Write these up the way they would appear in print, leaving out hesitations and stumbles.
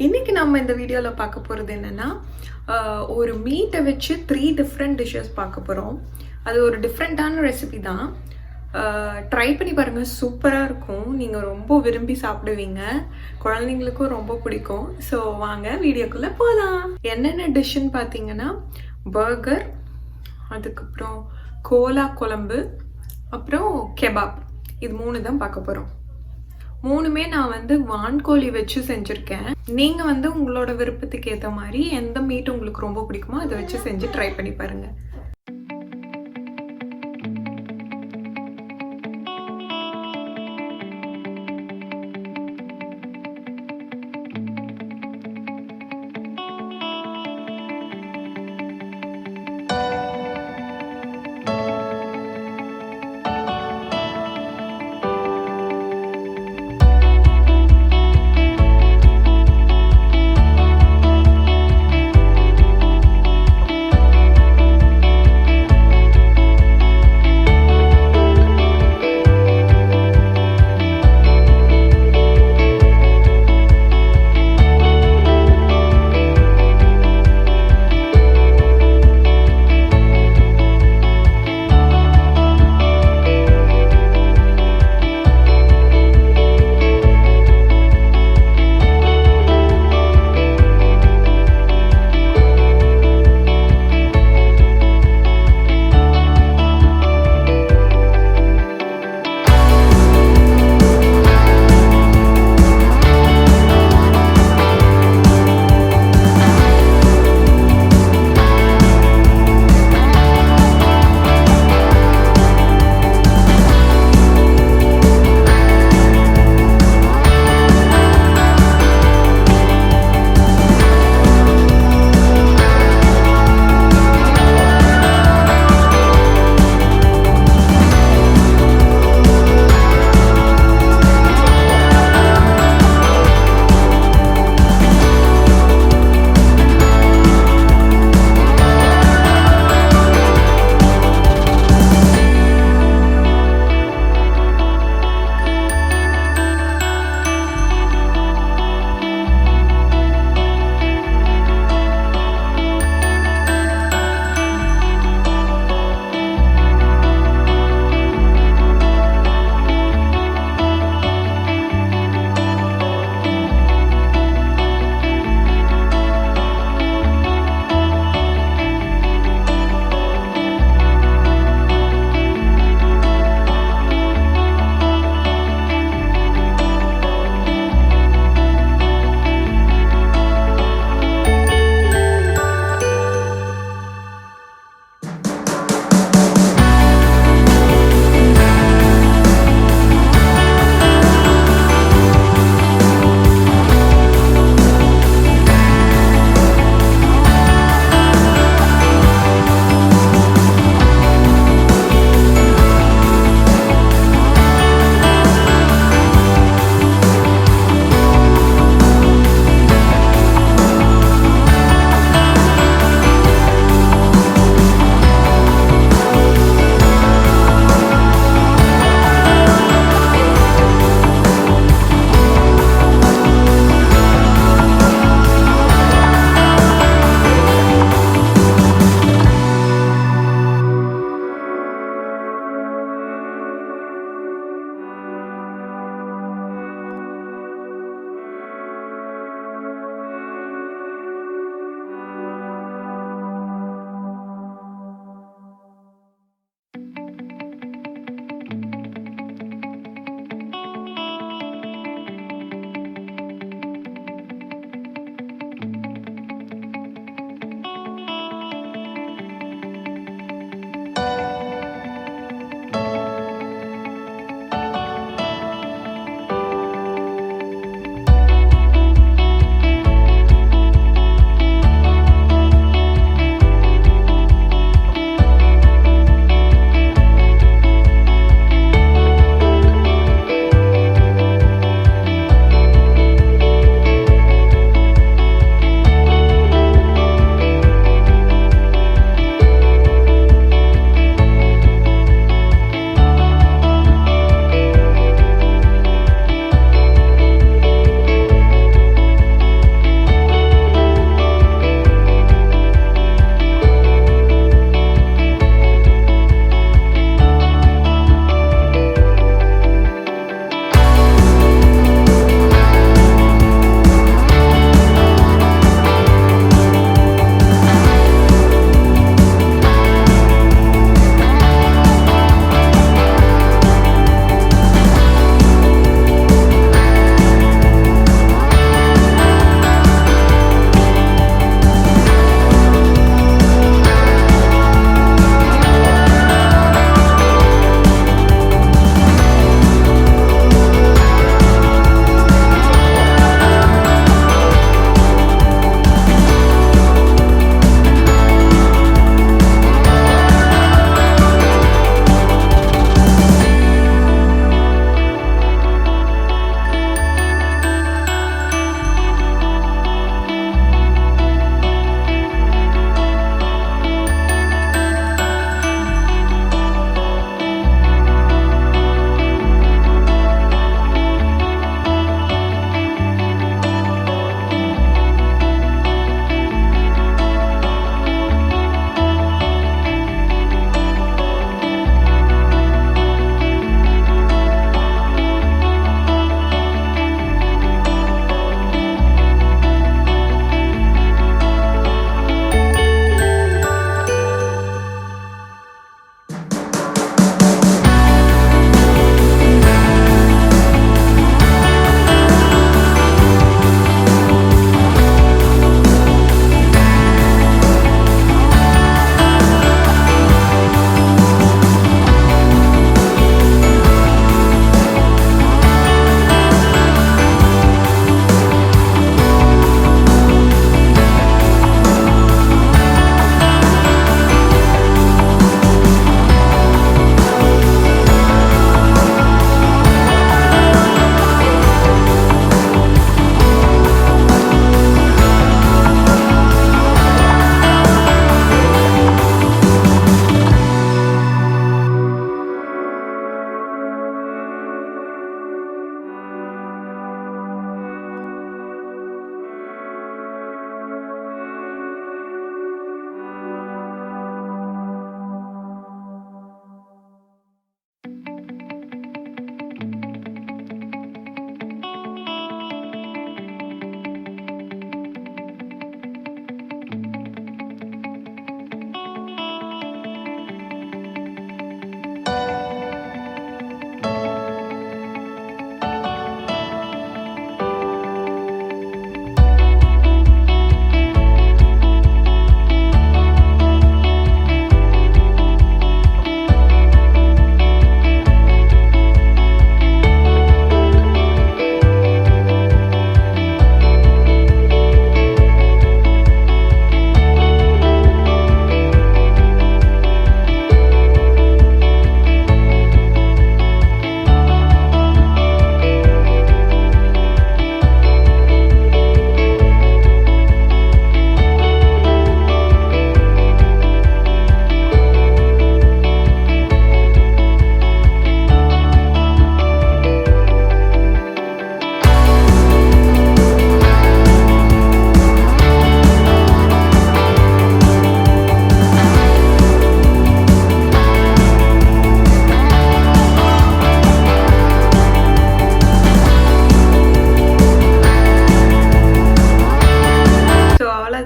இன்றைக்கி நம்ம இந்த வீடியோவில் பார்க்க போகிறது என்னென்னா ஒரு மீட்டை வச்சு 3 டிஃப்ரெண்ட் டிஷ்ஷஸ் பார்க்க போகிறோம். அது ஒரு டிஃப்ரெண்ட்டான ரெசிபி தான். ட்ரை பண்ணி பாருங்கள், சூப்பராக இருக்கும். நீங்கள் ரொம்ப விரும்பி சாப்பிடுவீங்க, குழந்தைங்களுக்கும் ரொம்ப பிடிக்கும். ஸோ வாங்க வீடியோக்குள்ளே போகலாம். என்னென்ன டிஷ்ஷுன்னு பார்த்தீங்கன்னா பர்கர், அதுக்கப்புறம் கோலா குழம்பு, அப்புறம் கெபாப். இது 3 தான் பார்க்க போகிறோம். 3மே நான் வான்கோழி வச்சு செஞ்சுருக்கேன். நீங்கள் உங்களோட விருப்பத்துக்கு ஏற்ற மாதிரி எந்த மீட் உங்களுக்கு ரொம்ப பிடிக்குமோ அதை வச்சு செஞ்சு ட்ரை பண்ணி பாருங்கள்.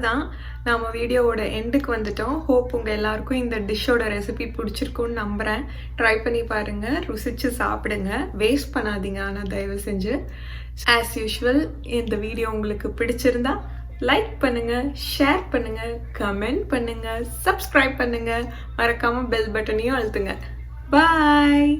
அவ்வளோதான், நம்ம வீடியோவோட எண்டுக்கு வந்துட்டோம். ஹோப் உங்கள் எல்லாருக்கும் இந்த டிஷ்ஷோட ரெசிபி பிடிச்சிருக்குன்னு நம்புகிறேன். ட்ரை பண்ணி பாருங்கள், ருசித்து சாப்பிடுங்க, வேஸ்ட் பண்ணாதீங்க. ஆனால் தயவு செஞ்சு ஆஸ் யூஷுவல் இந்த வீடியோ உங்களுக்கு பிடிச்சிருந்தா லைக் பண்ணுங்கள், ஷேர் பண்ணுங்கள், கமெண்ட் பண்ணுங்கள், சப்ஸ்கிரைப் பண்ணுங்கள், மறக்காமல் பெல் பட்டனையும் அழுத்துங்க. பாய்.